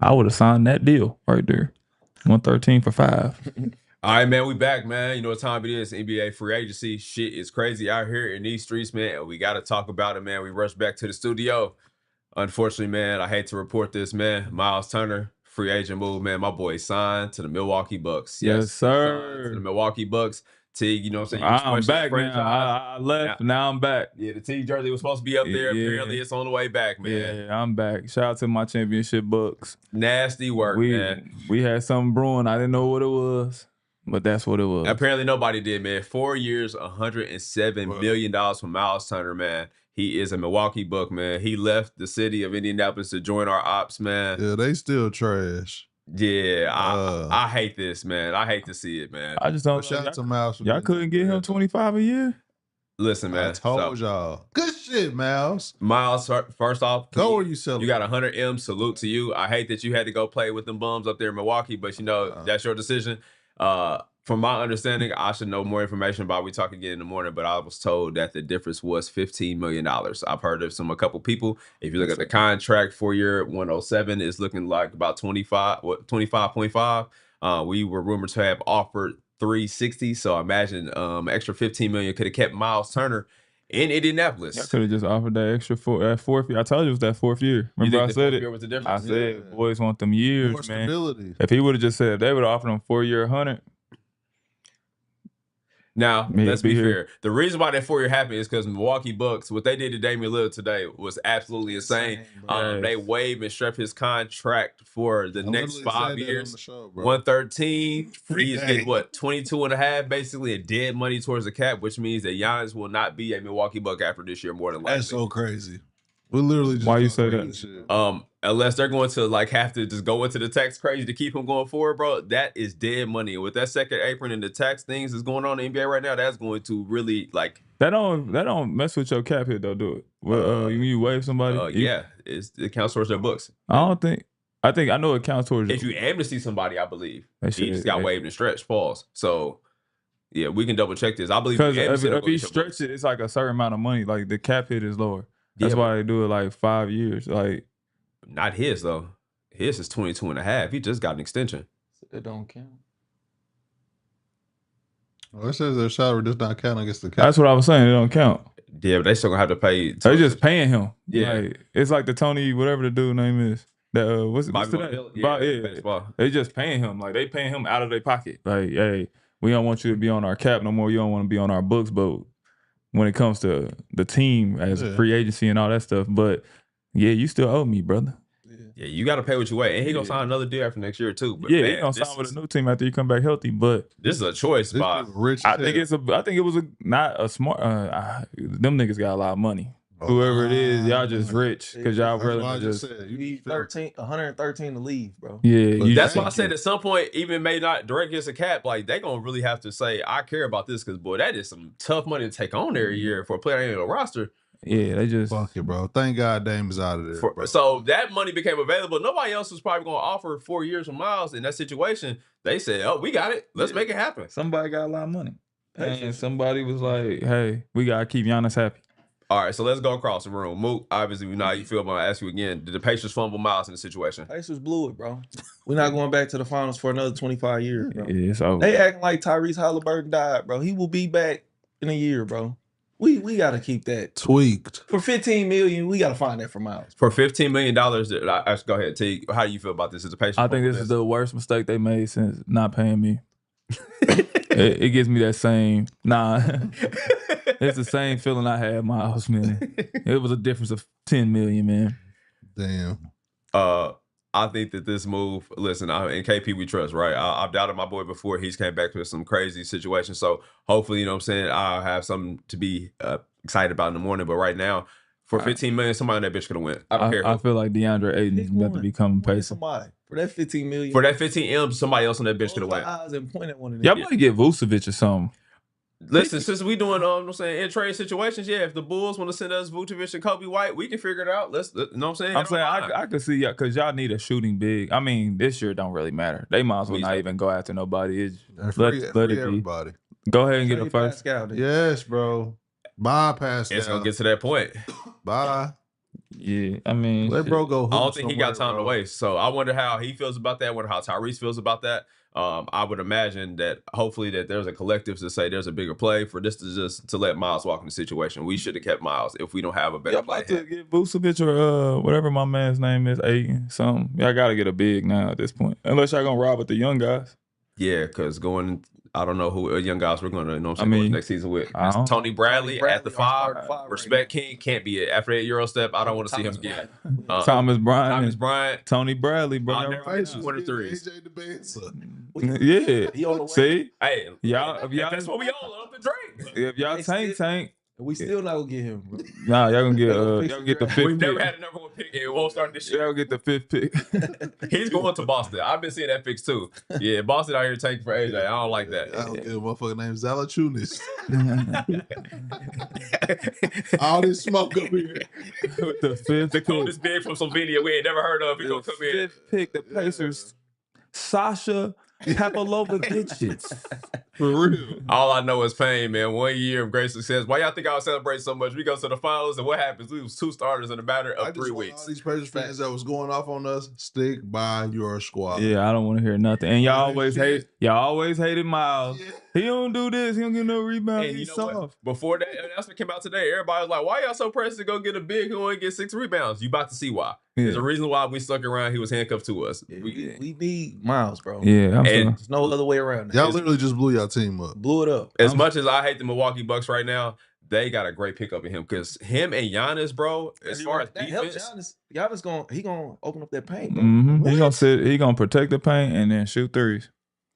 I would have signed that deal right there. 113 for 5. All right, man, we back, man. You know what time it is. NBA free agency. Shit is crazy out here in these streets, man. And we got to talk about it, man. We rushed back to the studio. Unfortunately, man, I hate to report this, man. Myles Turner, free agent move, man. My boy signed to the Milwaukee Bucks. Yes, sir. To sir. the Milwaukee Bucks. Teague, you know what I'm saying? I'm back, man. I left. Now I'm back. Yeah, the Teague jersey was supposed to be up there. Yeah. Apparently, it's on the way back, man. Yeah, I'm back. Shout out to my championship Bucks. Nasty work, man. We had something brewing. I didn't know what it was, but that's what it was. Apparently, nobody did, man. 4 years, $107 million from Myles Turner, man. He is a Milwaukee Buck, man. He left the city of Indianapolis to join our ops, man. Yeah, they still trash. Yeah, I hate this, man. I hate to see it, man. I just don't. Shout out to Myles. Y'all couldn't get him 25 a year. Listen, man. I told y'all. Good shit, Myles. Myles, first off, go where you selling. You got 100 M. Salute to you. I hate that you had to go play with them bums up there in Milwaukee, but you know that's your decision. From my understanding, I should know more information about. We talk again in the morning, but I was told that the difference was $15 million. I've heard of a couple people. If you look at the contract, 4-year 107 is looking like about 25.5. We were rumored to have offered 360. So imagine extra 15 million could have kept Myles Turner in Indianapolis. I could have just offered that extra fourth year. I told you it was that 4th year. Remember I said it? Was the difference? I said boys want them years, more man. stability. If he would have just said they would have offered him 4-year 100. Now, let's be fair. The reason why that 4-year happened is because Milwaukee Bucks, what they did to Damian Lillard today was absolutely insane. They waived and stripped his contract for the next 5 years. 113. He's getting what, 22 and a half, basically a dead money towards the cap, which means that Giannis will not be a Milwaukee Buck after this year, more than likely. That's so crazy. We literally just why you say that? Unless they're going to like have to just go into the tax crazy to keep him going forward, bro. That is dead money. And with that second apron and the tax things that's going on in the NBA right now, that's going to really like that don't mess with your cap hit though. Do it. Well, when you waive somebody, yeah, it counts towards their books. I know it counts towards. If you amnesty somebody, I believe he just got waived and stretched. Pause. So yeah, we can double check this. I believe because if he stretches it, it's like a certain amount of money. Like the cap hit is lower. That's why they do it like 5 years. Like not his though. His is 22 and a half. He just got an extension. It don't count. Well, it says their salary does not count against the cap. That's what I was saying. It don't count. Yeah, but they still gonna have to pay. They just paying him. Yeah, like, it's like the Tony whatever the dude name is. That what's that? Yeah. They just paying him. Like they paying him out of their pocket. Like, hey, we don't want you to be on our cap no more. You don't want to be on our books, but when it comes to the team as free agency and all that stuff. But yeah, you still owe me, brother. Yeah, you got to pay what you weigh. And he going to sign another deal after next year, too. But yeah, he's going to sign with a new team after you come back healthy. But this is a choice spot. I think it was not a smart. Them niggas got a lot of money. Whoever it is, y'all just rich because y'all really just said. You need 113 to leave, bro. Yeah, that's why I said at some point, even may not direct against a cap, like they gonna really have to say, I care about this because boy, that is some tough money to take on every year for a player in a roster. Yeah, they just fuck it, bro. Thank God Dame is out of there. So that money became available. Nobody else was probably gonna offer 4 years from Myles in that situation. They said, "Oh, we got it. Let's make it happen." Somebody got a lot of money, and somebody was like, "Hey, we gotta keep Giannis happy." All right, so let's go across the room. Mook, obviously, we know how you feel, but I'll ask you again. Did the Pacers fumble Myles in the situation? Pacers blew it, bro. We're not going back to the finals for another 25 years, bro. Yeah, it's over. They acting like Tyrese Halliburton died, bro. He will be back in a year, bro. We got to keep that. Tweaked. For $15 million, we got to find that for Myles. For $15 million, go ahead, Teague. How do you feel about this as a Pacers? I think this is the worst mistake they made since not paying me. it gives me that same, it's the same feeling I had Myles, man. It was a difference of 10 million, man. Damn. I think that this move, listen, in KP we trust, right? I've doubted my boy before. He's came back with some crazy situations. So hopefully, you know what I'm saying, I'll have something to be excited about in the morning. But right now, for 15 million, somebody on that bitch could have went. I don't care. I feel like DeAndre Ayton is about to become Pacer. Somebody. For that 15 million. For that 15 M, somebody else on that bitch could have went. Eyes and point at one of them. Y'all might get Vucevic or something. Listen, since we doing, I'm saying, in trade situations, yeah, if the Bulls want to send us Vucevic and Kobe White, we can figure it out. You know what I'm saying? I could see y'all, because y'all need a shooting big. I mean, this year don't really matter. They might as well not even go after nobody. Let it be. Everybody. Go ahead and get a first. Yes, bro. Bye, Pascal. It's going to get to that point. Bye. Yeah, I mean, let bro go. I don't think he got time to waste. So I wonder how he feels about that. I wonder how Tyrese feels about that. I would imagine that hopefully that there's a collective to say there's a bigger play for this to let Myles walk in the situation. We should have kept Myles if we don't have a better play. To get Vucevic or whatever my man's name is, Aiton, something. Y'all got to get a big now at this point. Unless y'all going to rob with the young guys. Yeah, because I don't know who young guys we're going to, go next season with. Tony Bradley at the 5. Respect King can't be it. After that Euro step, I don't want to see him again. Thomas Bryant. Tony Bradley, bro. I'll never face 1 or 3s. Yeah. See? Hey, y'all, that's what we all up the Drake. If y'all tank. We still not gonna get him, bro. Nah, y'all gonna get the 5th pick. We've never had a number 1 pick and it won't start this year. Y'all get the 5th pick. He's going to Boston. I've been seeing that fix too. Yeah, Boston out here tanking for AJ. I don't like that. I don't get a motherfucker named Valanciunas. All this smoke up here. With the 5th pick. This big from Slovenia we ain't never heard of. He gonna come in. 5th pick, the Pacers. Sasha Papalovich. For real. All I know is pain, man. 1 year of great success. Why y'all think I'll celebrate so much? We go to the finals, and what happens? We lose 2 starters in a matter of 3 weeks. All these Pacers fans that was going off on us, stick by your squad. Yeah, I don't want to hear nothing. And y'all always hated Myles. Yeah. He don't do this. He don't get no rebound. And he's soft. What? Before that announcement came out today, everybody was like, why y'all so pressed to go get a big who only get 6 rebounds? You about to see why. Yeah. There's a reason why we stuck around. He was handcuffed to us. Yeah, we need Myles, bro. Yeah. There's no other way around that. Y'all literally just blew your team up. Blew it up. As much as I hate the Milwaukee Bucks right now, they got a great pickup in him because him and Giannis, bro, as far as defense, Giannis gonna open up that paint, bro. Mm-hmm. He gonna protect the paint and then shoot threes.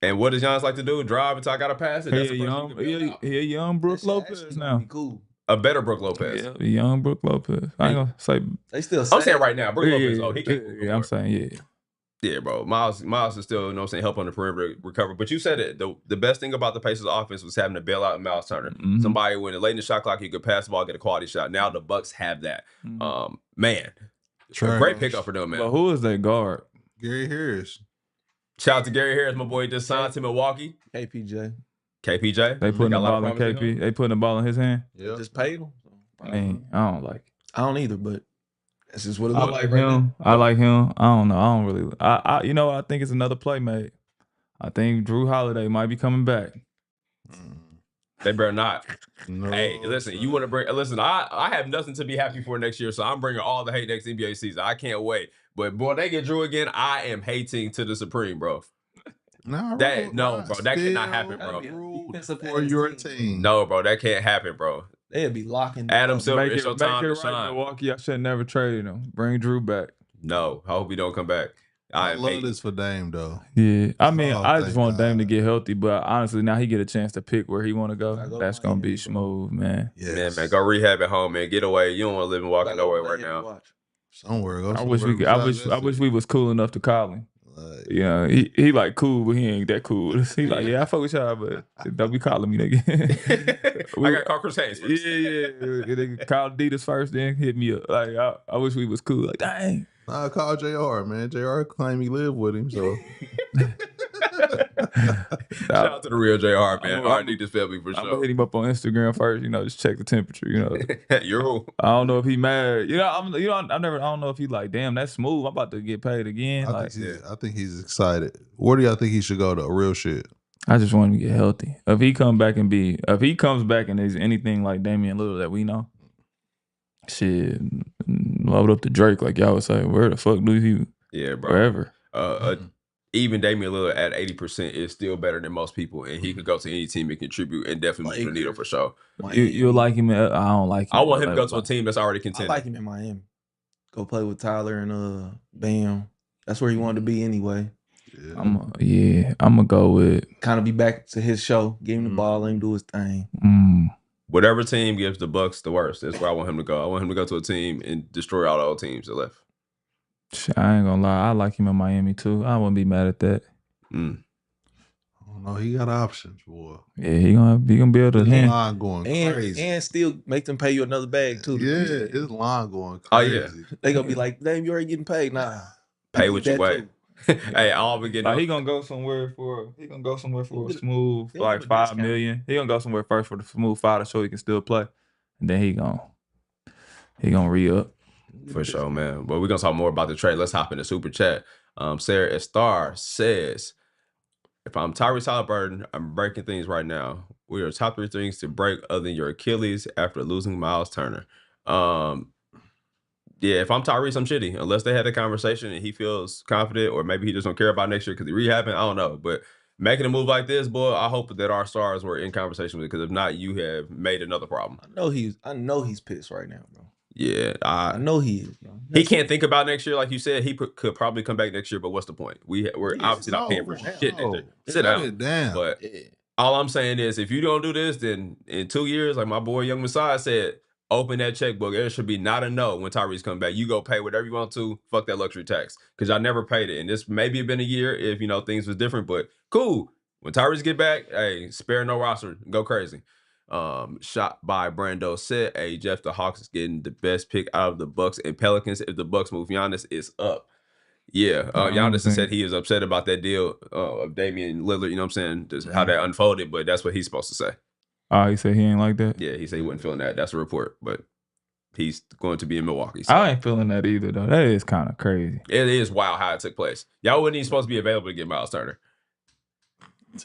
And what does Giannis like to do? Drive until I got to pass it. He a young Brook Lopez now. Cool. A better Brook Lopez. Yeah, a young Brook Lopez. I ain't gonna say. They still. I'm saying right now, Brook Lopez. He can't. Yeah, I'm saying Yeah, bro. Myles is still, help on the perimeter recover. But you said it. The best thing about the Pacers offense was having to bail out Myles Turner. Mm-hmm. Somebody when late in the shot clock, he could pass the ball, get a quality shot. Now the Bucks have that. Mm-hmm. Man, great pickup for them, man. But who is their guard? Gary Harris. Shout out to Gary Harris, my boy. Just signed to Milwaukee. KPJ. They putting the ball in KP. They putting the ball in his hand. Yeah, just paid him. I mean, I don't like it. I don't either, but that's just what it looks like. I like him. I don't know. I don't really. I think it's another playmate. I think Drew Holiday might be coming back. They better not. No. Hey, listen, you want to bring... Listen, I have nothing to be happy for next year, so I'm bringing all the hate next NBA season. I can't wait. But, boy, they get Drew again, I am hating to the supreme, bro. Bro, that cannot happen, bro. For your team. No, bro, that can't happen, bro. They'd be locking Adam Silver, it's your time to shine. Milwaukee, I should never trade him. Bring Drew back. No, I hope he don't come back. I love this for Dame, though. Yeah, I mean, I just want Dame to get healthy, but honestly, now he get a chance to pick where he want to go. That's gonna be smooth, man. Yes. Man, go rehab at home, man. Get away. You don't want to live in Milwaukee nowhere right now. Somewhere. I wish we was cool enough to call him. Yeah, he like cool, but he ain't that cool. He like, yeah, I fuck with y'all, but don't be calling me nigga. I got to call Chris Haynes first. Yeah. They call Adidas first, then hit me up. Like, I wish we was cool. Like, dang. I call JR, man. JR claim he live with him, so. Shout out to the real JR, man. I need this family for sure. I'm gonna hit him up on Instagram first, just check the temperature, Yo. I don't know if he mad. I don't know if he like, damn, that's smooth. I'm about to get paid again. I think he's excited. Where do y'all think he should go to? Real shit. I just want him to get healthy. If he comes back and is anything like Damian Lillard that we know, shit, load up to Drake, like y'all would say. Where the fuck do he? Yeah, bro. Wherever. Even Damian Lillard at 80% is still better than most people, and he could go to any team and contribute and definitely move the needle for sure. You like him? I don't like him. I want him to go to a team that's already contending. I like him in Miami. Go play with Tyler and Bam. That's where he wanted to be anyway. Yeah. I'm gonna go with kind of be back to his show, give him the ball, let him do his thing. Whatever team gives the Bucks the worst, that's where I want him to go. I want him to go to a team and destroy all the old teams that left. I ain't gonna lie, I like him in Miami too. I wouldn't be mad at that. I don't know, he got options, boy. Yeah, he gonna be able to his line going crazy. And still make them pay you another bag too. Yeah, his line going crazy. Oh yeah. They gonna be like, damn, you already getting paid. Nah. Pay what you weigh. Hey, I'll be getting he gonna go somewhere for a smooth like $5 million. He gonna go somewhere first for the smooth $5 so he can still play. And then he gonna re-up. For sure, man. But we're going to talk more about the trade. Let's hop in the super chat. Sarah Estar says, if I'm Tyrese Halliburton, I'm breaking things right now. We are top 3 things to break other than your Achilles after losing Myles Turner. Yeah, if I'm Tyrese, I'm shitty. Unless they had a conversation and he feels confident, or maybe he just don't care about next year because he rehabbing. I don't know. But making a move like this, boy, I hope that our stars were in conversation with it, because if not, you have made another problem. I know he's pissed right now, bro. Yeah, I know he is, bro. He can't think about next year, like you said. He could probably come back next year, but what's the point? We're obviously not paying for shit next year. Sit down. Damn. But all I'm saying is, if you don't do this, then in 2 years, like my boy Young Messiah said, open that checkbook. It should be not a no when Tyrese comes back. You go pay whatever you want to. Fuck that luxury tax, because I never paid it. And this maybe been a year if things was different, but cool. When Tyrese get back, hey, spare no roster, go crazy. Shot by Brando said, hey, Jeff, the Hawks is getting the best pick out of the Bucks and Pelicans. If the Bucks move Giannis, it's up. Yeah, Giannis said he is upset about that deal of Damian Lillard, you know what I'm saying, just how that unfolded, but that's what he's supposed to say. Oh, he said he ain't like that? Yeah, he said he wasn't feeling that. That's a report, but he's going to be in Milwaukee. So. I ain't feeling that either, though. That is kind of crazy. It is wild how it took place. Y'all wasn't even supposed to be available to get Myles Turner.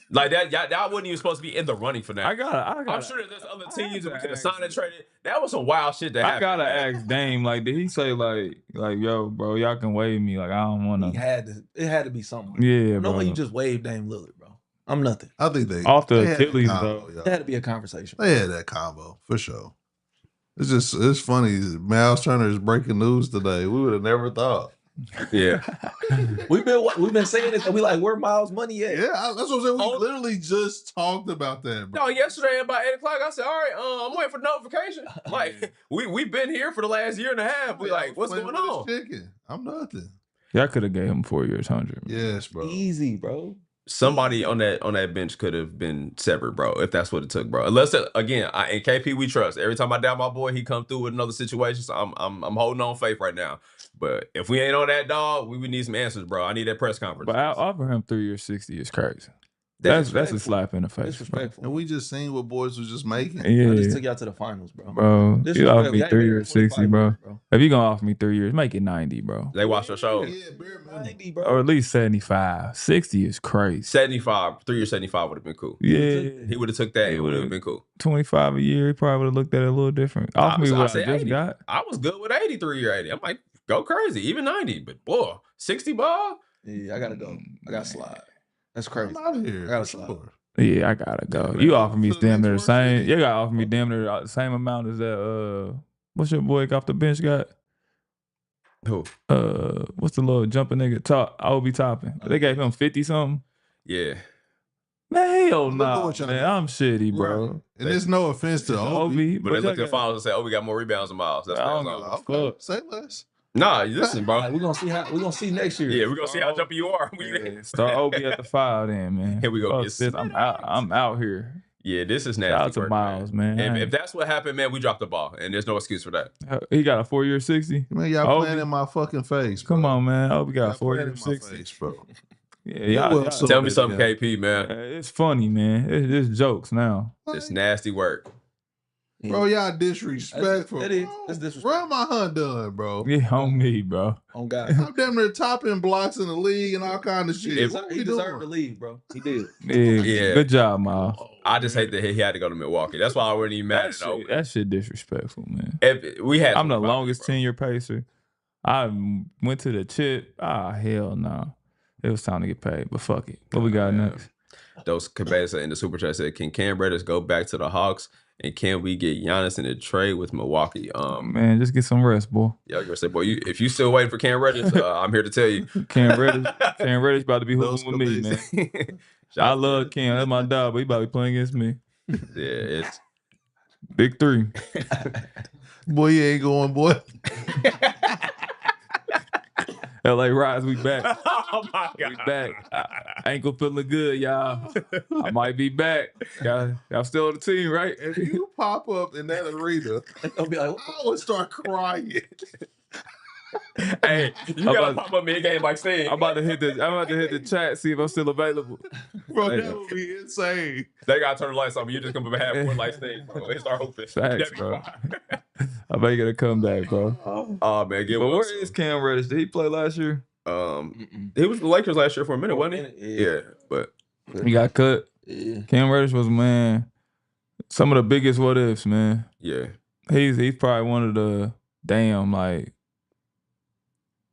Like that, y'all wasn't even supposed to be in the running for that. I'm sure that there's other teams that could have signed and traded. That was some wild shit that happened. I gotta ask Dame, like, did he say like, yo, bro, y'all can waive me? Like, I don't want to. It had to be something. Yeah, no way you just waive Dame Lillard, bro. I'm nothing. I think they off the Achilles, though. There had to be a conversation. They had that combo for sure. It's funny. Myles Turner is breaking news today. We would have never thought. Yeah, we've been saying it. We like, where Myles' money at? Yeah, that's what I'm saying. We literally just talked about that, bro. No, yesterday about 8 o'clock, I said, all right, I'm waiting for the notification. Like, we've been here for the last year and a half. We like, what's going on? Chicken. I'm nothing. Y'all could have gave him 4 years, 100. Yes, bro. Easy, bro. Somebody on that bench could have been severed, bro, if that's what it took, bro. Unless again, in KP we trust. Every time I doubt my boy, he come through with another situation. So I'm holding on faith right now. But if we ain't on that, dog, we would need some answers, bro. I need that press conference. But I offer him 3 years, 60 is crazy. That's a slap in the face. Disrespectful. And we just seen what boys was just making. Yeah. I just took y'all to the finals, bro. Bro, you offer me 3 years, 60, bro. If you gonna offer me 3 years, make it 90, bro. They watch your show. Yeah, 90, bro. Or at least 75. 60 is crazy. 75, 3 years 75 would have been cool. Yeah. He would have took that. It would have been cool. 25 a year, he probably would have looked at it a little different. Offer me what I just 80. got. I was good with 83 or 80. I'm like, go crazy, even 90. But boy, 60 ball? Yeah, I gotta go. I gotta slide. That's crazy. I'm out of here. I gotta slide. Yeah, I gotta go. You offer me damn near the same. You gotta offer me damn near the same amount as that. What's your boy off the bench got? Who? What's the little jumping nigga? Obi Toppin. They gave him 50 something. Yeah. Man, hell no, man. I'm shitty, bro. Right. And there's no offense to Obi. But they looked at the finals and said, "Oh, we got more rebounds than Myles." That's okay. Say less. Nah, listen, bro. We're gonna see next year. Yeah, we're gonna see how jumpy you are. Start Obi at the 5 then, man. Here we go. I'm out here. Yeah, this is nasty. Shout out to Myles, man. If that's what happened, man, we dropped the ball, and there's no excuse for that. He got a 4 year 60. Man, y'all playing in my fucking face, bro. Come on, man. Obi got a 4 year 60, face, bro. Yeah, y'all tell me something, KP, man. It's funny, man. It's jokes now. It's nasty work. Bro, y'all disrespectful. It is. It's disrespectful. Run my hunt done, bro. Yeah, on me, bro. On God. I'm damn near topping blocks in the league and all kind of shit. He deserved the league, bro. He did. Yeah. Good job, Myles. I just hate that he had to go to Milwaukee. That's why I wasn't even mad at Obi. That shit disrespectful, man. I'm the longest tenure pacer. I went to the chip. Hell no. It was time to get paid, but fuck it. What we got next? Those Cabeza in the super chat said, "Can Cam Reddish go back to the Hawks? And can we get Giannis in a trade with Milwaukee?" Man, just get some rest, boy. Yeah, you're gonna say, boy, if you still waiting for Cam Reddish, I'm here to tell you. Cam Reddish about to be hooping with me, man. I love Cam. That's my dog, but he about to be playing against me. Yeah, it's big 3. Boy, you ain't going, boy. LA Rise, we back. Oh my God. We back. Ankle feeling good, y'all. I might be back. Y'all still on the team, right? If you pop up in that arena, I'll be like, I would start crying. Hey, you gotta pop up mid-game like Sting. I'm about to hit the chat, see if I'm still available. Bro, that would be insane. They gotta turn the lights on, but you just gonna be half court like Sting, bro. They start hoping. Facts, bro. I bet he get a comeback, bro. Oh man, But where is Cam Reddish? Did he play last year? He was the Lakers last year for a minute, wasn't he? Yeah, but he got cut. Yeah. Cam Reddish was, man, some of the biggest what ifs, man. Yeah. He's probably one of the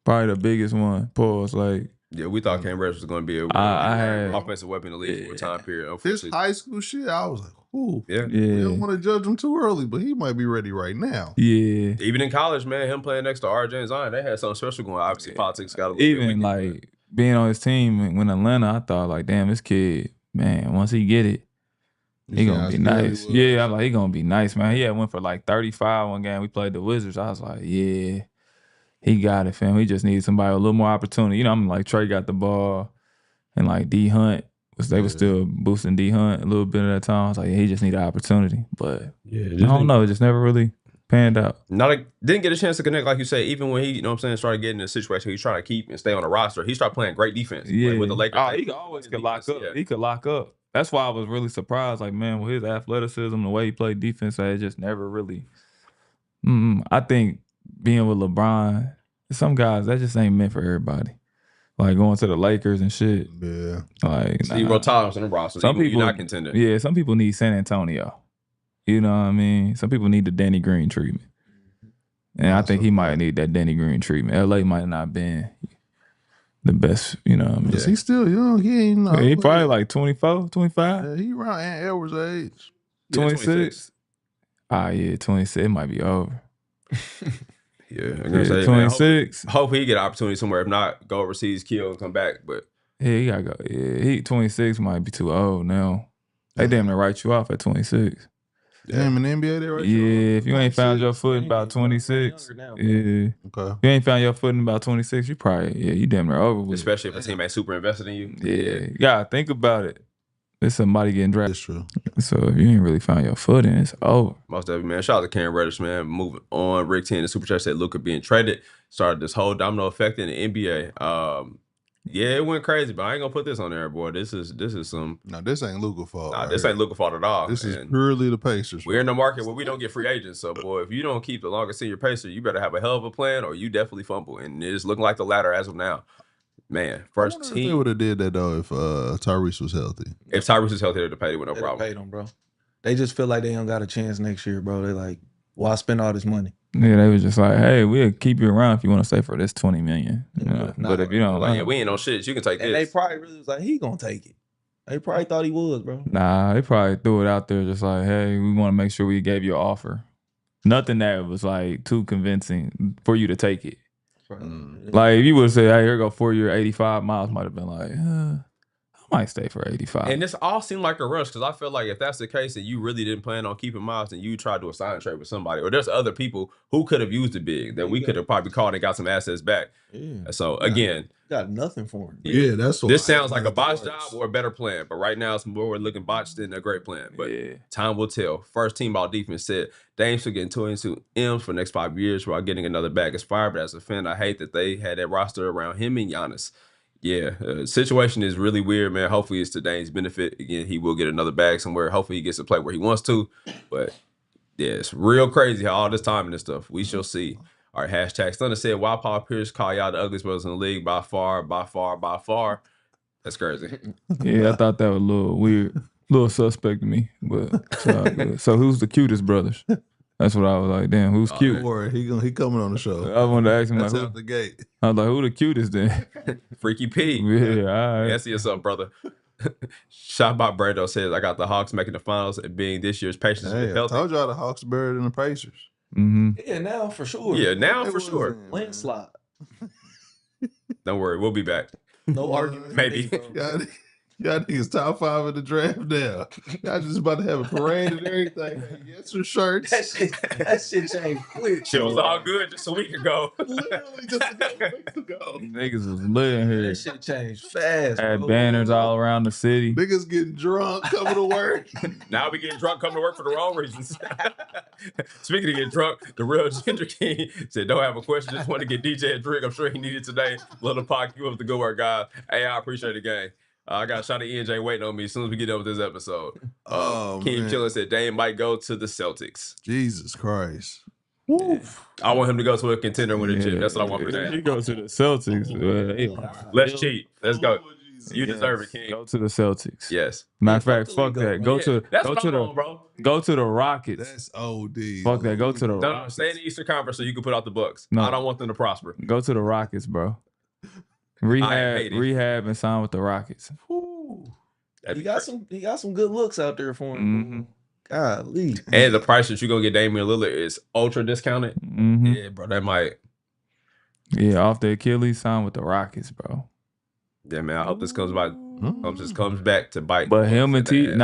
probably the biggest one. Pause. Like, yeah, we thought Cam Reddish was going to be a offensive weapon in the league for a time period. His high school shit, I was like, ooh. Yeah. We don't want to judge him too early, but he might be ready right now. Yeah. Even in college, man, him playing next to RJ and Zion, they had something special going. Obviously, politics got a little even bit like being on his team when Atlanta, I thought like, damn, this kid, man, once he get it, he gonna be nice. Yeah, I'm like, he gonna be nice, man. He had went for like 35 one game. We played the Wizards. I was like, yeah, he got it, fam. We just needed somebody with a little more opportunity. You know, I'm like, Trey got the ball, and like D Hunt they were still boosting D Hunt a little bit at that time. I was like, yeah, he just needed opportunity, but I don't know, it just never really panned out. Didn't get a chance to connect, like you say, even when he, you know what I'm saying, started getting in a situation he's trying to keep and stay on the roster. He started playing great defense. Yeah. With the Lakers. Oh, he always could lock up. Yeah. He could lock up. That's why I was really surprised. Like, man, with his athleticism, the way he played defense, I just never really. I think being with LeBron, some guys, that just ain't meant for everybody. Like going to the Lakers and shit. Yeah. Like, zero tolerance on the roster. Some people not contending. Yeah, some people need San Antonio. You know what I mean? Some people need the Danny Green treatment. And I think he might need that Danny Green treatment. LA might not have been the best, you know what I mean? He's still young. He ain't know. He probably like 24, 25. Yeah, he around Ant Edwards' age. 26. Ah, yeah, 26. It might be over. Yeah, I'm gonna say 26. Man, hope he get an opportunity somewhere. If not, go overseas, kill, and come back. But yeah, he gotta go. Yeah, he 26 might be too old now. They damn near write you off at 26. Damn, in the NBA, they write you off. Yeah, if you ain't found your foot in about 26, Okay. You ain't found your foot in about 26, you probably, you damn near over with. Especially if a team ain't super invested in you. Yeah, you gotta think about it. There's somebody getting drafted. That's true. So if you ain't really found your foot in, it's over. Most of it, man. Shout out to Cam Reddish, man. Moving on. Rick 10, the Super Chat said Luka being traded started this whole domino effect in the NBA. Yeah, it went crazy, but I ain't gonna put this on there, boy. This is some. No, this ain't Luka fault. Nah, this ain't Luka fault at all. This is purely the Pacers. We're in the market where we don't get free agents. So, boy, if you don't keep the longest senior Pacer, you better have a hell of a plan, or you definitely fumble. And it's looking like the latter as of now. Man, first team. They would have did that though if Tyrese was healthy. If Tyrese was healthy, they'd have paid him with no problem. Paid him, bro. They just feel like they don't got a chance next year, bro. They like, why spend all this money? Yeah, they was just like, hey, we'll keep you around if you want to stay for this $20 million. You know? But if you don't, like, yeah, we ain't no shit. You can take this. And they probably really was like, he gonna take it. They probably thought he was, bro. Nah, they probably threw it out there just like, hey, we want to make sure we gave you an offer. Nothing that was like too convincing for you to take it. Like if you would have said, hey, here go 4 year 85, Myles might have been like, I might stay for 85. And this all seemed like a rush because I feel like if that's the case and you really didn't plan on keeping Myles, then you tried to assign a trade with somebody, or there's other people who could have used the big that we could have probably called and got some assets back. Yeah. So again, got nothing for him. Yeah, that's what this sounds like a botched job or a better plan, but right now it's more looking botched than a great plan. But time will tell. First team all defense said Dame's still getting 22 M's for the next 5 years while getting another bag as fire. But as a fan, I hate that they had that roster around him and Giannis. Yeah, situation is really weird, man. Hopefully it's to Dame's benefit. Again, he will get another bag somewhere. Hopefully he gets to play where he wants to. But yeah, it's real crazy how all this time and this stuff. We shall see. All right, hashtag Stunner said, why Paul Pierce call y'all the ugliest brothers in the league by far. That's crazy. Yeah, I thought that was a little weird, a little suspect to me. But so who's the cutest brothers? That's what I was like, damn, who's cute? Don't worry, he coming on the show. I wanted to ask him, that's like, out the gate. I was like, who the cutest then? Freaky P. Yeah, all right. Yeah, see what's up, brother. Shot by Brando says, I got the Hawks making the finals and being this year's Pacers. Hey, I told y'all the Hawks buried in the Pacers. Yeah, now for sure. Yeah, now for sure. Landslide. Don't worry, we'll be back. No argument. Maybe. Y'all niggas top 5 in the draft now. Y'all just about to have a parade and everything. Hey, yes, for shirts. That shit changed quick. Shit was all good just a week ago. Literally just a couple weeks ago. Niggas was lit in here. That shit changed fast. Had banners all around the city. Niggas getting drunk, coming to work. Now we getting drunk, coming to work for the wrong reasons. Speaking of getting drunk, the real Ginger King said, don't have a question, just want to get DJ a drink. I'm sure he needed today. Little Pock, you up the good work, guys. Hey, I appreciate the game. I got shot at ENJ waiting on me as soon as we get done with this episode. King Chiller said Dame might go to the Celtics. Jesus Christ. I want him to go to a contender with a chip. That's what I want for that. He goes to the Celtics. Let's cheat. Let's go. You deserve it, King. Go to the Celtics. Yes. Matter of fact, fuck that. Go to bro. Go to the Rockets. That's OD. Fuck that. Go to the Rockets. No, stay in the Eastern Conference so you can put out the Bucks. No. I don't want them to prosper. Go to the Rockets, bro. Rehab and sign with the Rockets. He got some good looks out there for him. Golly. And the price that you're gonna get Damian Lillard is ultra discounted. Yeah, bro. That might. Yeah, off the Achilles, sign with the Rockets, bro. Yeah, man. I hope this comes back to bite. But him and Jason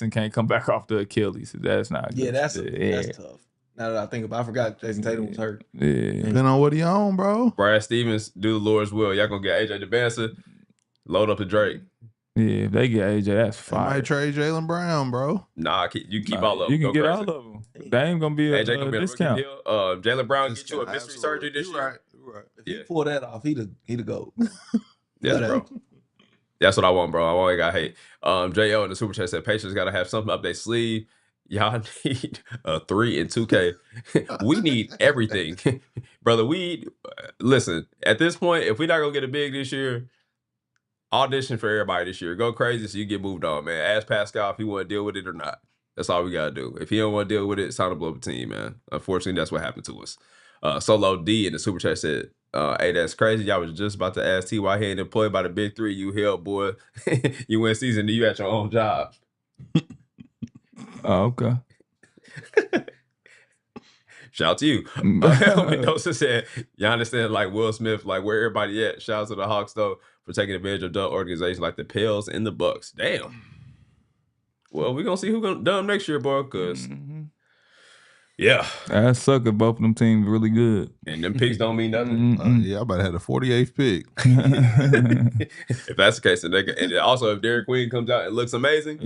can't come back off the Achilles. That's not good. Yeah, that's tough. Now that I think about it, I forgot Jason Tatum was hurt. Yeah. Depending on what he on, bro. Brad Stevens, do the Lord's will. Y'all gonna get AJ DeBansa, load up the Drake. Yeah, if they get AJ, that's fine. They might trade Jaylen Brown, bro. Nah, you keep all of them. You can get all of them. They ain't gonna be a discount. Jaylen Brown get you a mystery surgery this year. Right. If he pull that off, he'd go. Yes, bro. That's what I want, bro. I only got hate. JL in the super chat said Pacers got to have something up their sleeve. Y'all need a 3 in 2K. We need everything, brother. Listen. At this point, if we're not gonna get a big this year, audition for everybody this year. Go crazy so you get moved on, man. Ask Pascal if he want to deal with it or not. That's all we gotta do. If he don't want to deal with it, it's time to blow up a team, man. Unfortunately, that's what happened to us. Solo D in the super chat said, hey, that's crazy. Y'all was just about to ask T why he ain't employed by the big three. You hell, boy. You win season, you at your own job. Oh, okay. Shout out to you. Mendoza said, Giannis said, like Will Smith, like where everybody at? Shout out to the Hawks, though, for taking advantage of dumb organizations like the Pels and the Bucks. Damn. Well, we're going to see who's going to dumb next year, boy, because, yeah. That sucker, both of them teams really good. And them picks don't mean nothing. Yeah, I about to have the 48th pick. If that's the case, and also if Derek Queen comes out and looks amazing,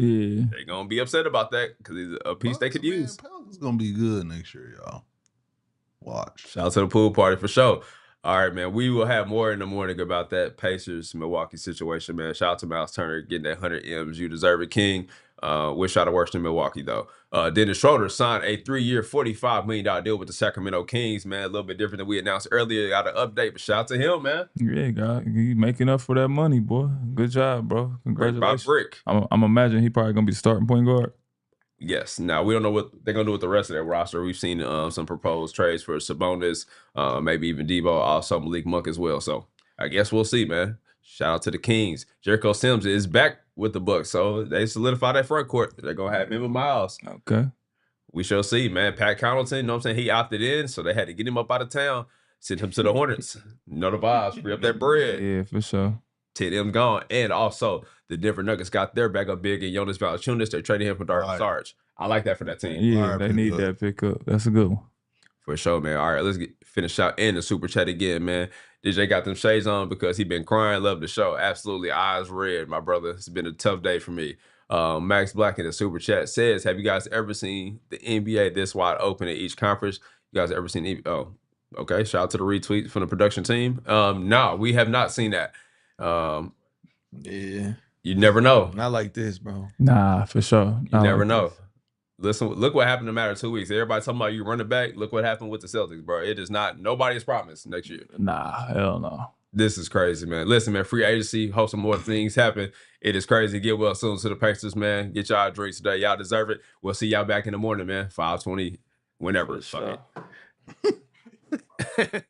they're going to be upset about that because he's a piece they could use. Pelicans going to be good next year, y'all. Watch. Shout out to the pool party for sure. All right, man. We will have more in the morning about that Pacers-Milwaukee situation, man. Shout out to Myles Turner getting that 100 M's. You deserve it, King. Wish I'd have worked in Milwaukee, though. Dennis Schroeder signed a 3-year, $45 million deal with the Sacramento Kings, man. A little bit different than we announced earlier. Got an update, but shout out to him, man. Yeah, God, he making up for that money, boy. Good job, bro. Congratulations. Brick. I'm imagining he probably going to be starting point guard. Yes. Now, we don't know what they're going to do with the rest of their roster. We've seen some proposed trades for Sabonis, maybe even Debo, also Malik Monk as well. So I guess we'll see, man. Shout out to the Kings. Jericho Sims is back with the Bucks, so they solidify that front court. They're going to have him and Myles. Okay. We shall see, man. Pat Connaughton, you know what I'm saying? He opted in, so they had to get him up out of town, send him to the Hornets. You know the vibes. Free up that bread. Yeah, for sure. 10 M gone. And also, the Denver Nuggets got their backup big in Jonas Valanciunas. They're trading him for Dark Sarge. I like that for that team. Yeah, they need that pickup. That's a good one. For sure, man. All right, let's finish out in the super chat again, man. DJ got them shades on because he been crying. Love the show. Absolutely. Eyes red, my brother. It's been a tough day for me. Max Black in the super chat says, have you guys ever seen the NBA this wide open in each conference? You guys ever seen okay. Shout out to the retweet from the production team. No, we have not seen that. Yeah. You never know. Not like this, bro. Nah, for sure. You never know. Listen, look what happened in a matter of 2 weeks. Everybody talking about you running back. Look what happened with the Celtics, bro. It is not, nobody's promised next year. Nah, hell no. This is crazy, man. Listen, man, free agency, hope some more things happen. It is crazy. Get well soon to the Pacers, man. Get y'all drinks today. Y'all deserve it. We'll see y'all back in the morning, man. 5:20, whenever. Fuck it.